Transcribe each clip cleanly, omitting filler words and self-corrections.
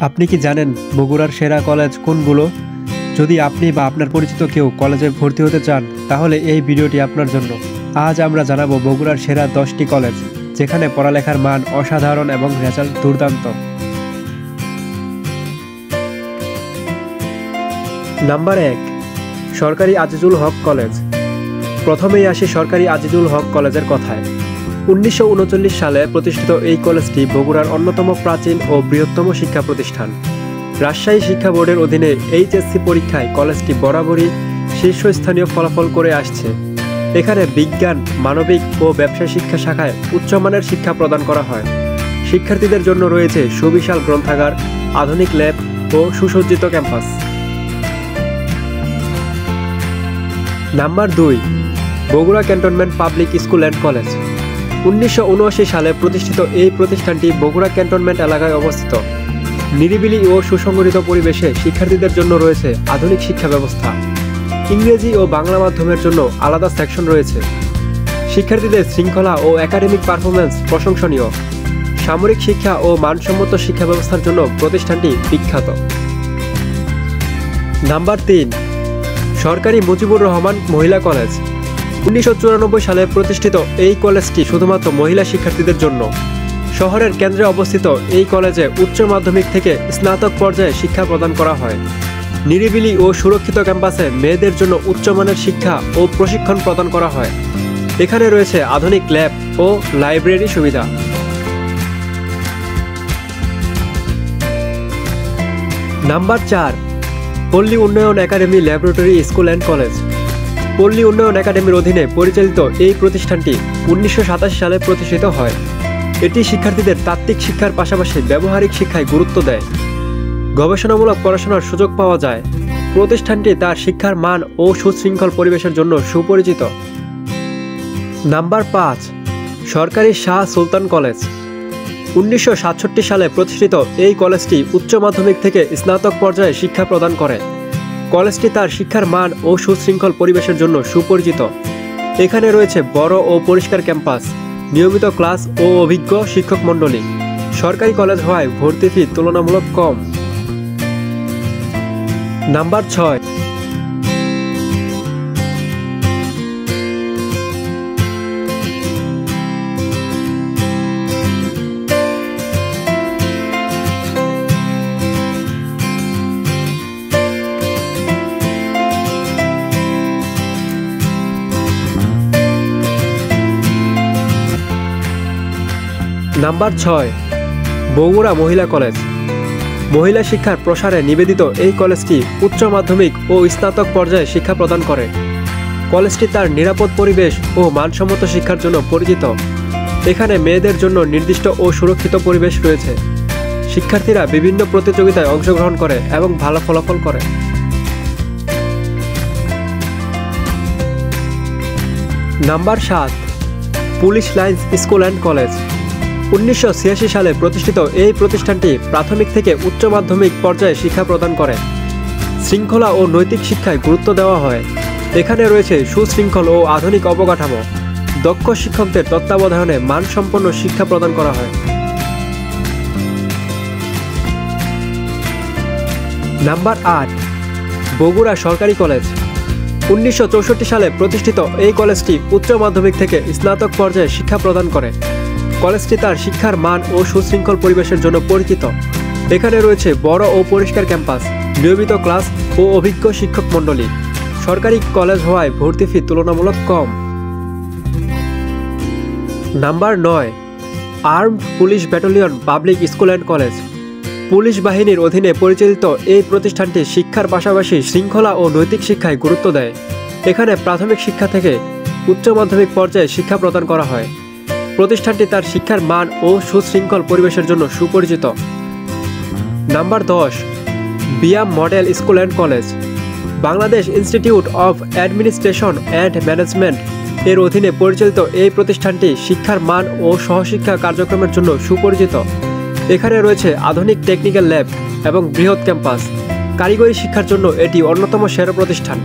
আপনি কি জানেন বগুড়ার সেরা কলেজ কোনগুলো? যদি আপনি বা আপনার পরিচিত কেউ কলেজে ভর্তি হতে চান তাহলে এই ভিডিওটি আপনার জন্য। আজ আমরা জানাবো বগুড়ার সেরা 10টি কলেজ যেখানে পড়ালেখার মান অসাধারণ এবং রেজাল্ট দুর্দান্ত। নাম্বার 1, সরকারি আজিজুল হক কলেজ। প্রথমেই আসি সরকারি আজিজুল হক কলেজের কথায়। 1939 সালে প্রতিষ্ঠিত এই কলেজটি বগুড়ার অন্যতম প্রাচীন ও বৃহত্তম শিক্ষা প্রতিষ্ঠান। রাজশাহী শিক্ষা বোর্ডের অধীনে এইচএসসি পরীক্ষায় কলেজটি বরাবরই শীর্ষস্থানীয় ফলাফল করে আসছে। এখানে বিজ্ঞান, মানবিক ও ব্যবসায় শিক্ষা শাখায় উচ্চমানের শিক্ষা প্রদান করা হয়। শিক্ষার্থীদের জন্য রয়েছে সুবিশাল গ্রন্থাগার, আধুনিক ল্যাব ও সুসজ্জিত campus. Number 2, Bogura cantonment public school and college. 1979 সালে প্রতিষ্ঠিত এই প্রতিষ্ঠানটি বগুড়া ক্যান্টনমেন্ট এলাকায় অবস্থিত। নিরিবিলি ও সুসংগঠিত পরিবেশে শিক্ষার্থীদের জন্য রয়েছে আধুনিক শিক্ষা ব্যবস্থা। ইংরেজি ও বাংলা মাধ্যমের জন্য আলাদা সেকশন রয়েছে। শিক্ষার্থীদের শৃঙ্খলা ও একাডেমিক পারফরম্যান্স প্রশংসনীয়। সামরিক শিক্ষা ও মানসম্মত শিক্ষা ব্যবস্থার জন্য প্রতিষ্ঠানটি বিখ্যাত। নাম্বার 3, সরকারি মুজিবুর রহমান মহিলা কলেজ। 1994 সালে প্রতিষ্ঠিত এই কলেজটি শুধুমাত্র মহিলা শিক্ষার্থীদের জন্য। শহরের কেন্দ্রে অবস্থিত এই কলেজে উচ্চ মাধ্যমিক থেকে স্নাতক পর্যায়ে শিক্ষা প্রদান করা হয়। নিরিবিলি ও সুরক্ষিত ক্যাম্পাসে মেয়েদের জন্য উচ্চমানের শিক্ষা ও প্রশিক্ষণ প্রদান করা হয়। এখানে রয়েছে আধুনিক ল্যাব ও লাইব্রেরি সুবিধা। নাম্বার 4, পল্লী উন্নয়ন academy laboratory school and college. পল্লী উন্নয়ন একাডেমির অধীনে পরিচালিত এই প্রতিষ্ঠানটি 1987 সালে প্রতিষ্ঠিত হয়। এটি শিক্ষার্থীদের তাত্ত্বিক শিক্ষার পাশাপাশি ব্যবহারিক শিক্ষায় গুরুত্ব দেয়। গবেষণামূলক পড়াশোনার সুযোগ পাওয়া যায়। প্রতিষ্ঠানটি তার শিক্ষার মান ও সুশৃঙ্খল পরিবেশের জন্য সুপরিচিত। নাম্বার 5, সরকারি শাহ সুলতান কলেজ। 1967 সালে প্রতিষ্ঠিত এই কলেজটি উচ্চ মাধ্যমিক থেকে স্নাতক পর্যায়ে শিক্ষা প্রদান করে। কলেজটি তার শিক্ষার মান ও সুশৃঙ্খল পরিবেশের জন্য সুপরিচিত। এখানে রয়েছে বড় ও পরিষ্কার ক্যাম্পাস, নিয়মিত ক্লাস ও অভিজ্ঞ শিক্ষক মণ্ডলী। সরকারি কলেজ হওয়ায় ভর্তি ফি তুলনামূলক কম। নাম্বার 6, বগুড়া মহিলা কলেজ। মহিলা শিক্ষার প্রসারে নিবেদিত এই কলেজটি উচ্চ মাধ্যমিক ও স্নাতক পর্যায়ে শিক্ষা প্রদান করে। কলেজটি তার নিরাপদ পরিবেশ ও মানসম্মত শিক্ষার জন্য পরিচিত। এখানে মেয়েদের জন্য নির্দিষ্ট ও সুরক্ষিত পরিবেশ রয়েছে। শিক্ষার্থীরা বিভিন্ন প্রতিযোগিতায় অংশগ্রহণ করে এবং ভালো ফলাফল করে। Number 7, police lines school and college. 1986 সালে প্রতিষ্ঠিত এই প্রতিষ্ঠানটি প্রাথমিক থেকে উচ্চ মাধ্যমিক পর্যায়ে শিক্ষা প্রদান করে। শৃঙ্খলা ও নৈতিক শিক্ষায় গুরুত্ব দেওয়া হয়। এখানে রয়েছে সুশৃঙ্খল ও আধুনিক অবকাঠামো। দক্ষ শিক্ষকদের তত্ত্বাবধানে মানসম্পন্ন শিক্ষা প্রদান করা হয়। নাম্বার 8, বগুড়া সরকারি কলেজ। 1964 সালে প্রতিষ্ঠিত এই কলেজটি উচ্চ মাধ্যমিক থেকে স্নাতক পর্যায়ে শিক্ষা প্রদান করে। কলেজটি তার শিক্ষার মান ও সুশৃঙ্খল পরিবেশের জন্য পরিচিত। এখানে রয়েছে বড় ও পরিষ্কার ক্যাম্পাস, নিয়মিত ক্লাস ও অভিজ্ঞ শিক্ষক মণ্ডলী। সরকারি কলেজ হওয়ায় ভর্তি ফি তুলনামূলক কম। Number 9, armed police battalion public school and college. Police বাহিনীর অধীনে পরিচালিত এই প্রতিষ্ঠানটি শিক্ষার পাশাপাশি শৃঙ্খলা ও নৈতিক শিক্ষায় গুরুত্ব দেয়। এখানে প্রাথমিক শিক্ষা থেকে উচ্চ মাধ্যমিক পর্যায়ে শিক্ষা প্রদান করা হয়। প্রতিষ্ঠানটি তার শিক্ষার মান ও সুশৃঙ্খল পরিবেশের জন্য সুপরিচিত। Number 10, BIAM model school and college. Bangladesh institute of administration and management এর অধীনে পরিচালিত এই প্রতিষ্ঠানটি শিক্ষার মান ও সহশিক্ষা কার্যক্রমের জন্য সুপরিচিত। এখানে রয়েছে আধুনিক টেকনিক্যাল ল্যাব এবং বৃহৎ ক্যাম্পাস। কারিগরি শিক্ষার জন্য এটি অন্যতম সেরা প্রতিষ্ঠান।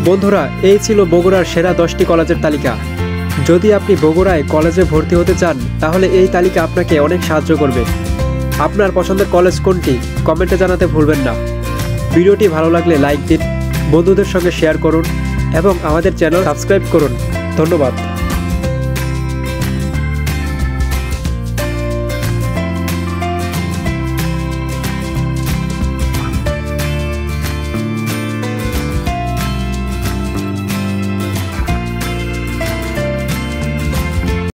বন্ধুরা, এই ছিল বগুড়ার সেরা 10টি কলেজের তালিকা। যদি আপনি বগুড়ায় কলেজে ভর্তি হতে চান তাহলে এই তালিকা আপনাকে অনেক সাহায্য করবে। আপনার পছন্দের কলেজ কোনটি কমেন্টে জানাতে ভুলবেন না। ভিডিওটি ভালো লাগলে লাইক দিন, বন্ধুদের সঙ্গে শেয়ার করুন এবং আমাদের চ্যানেল সাবস্ক্রাইব করুন। ধন্যবাদ।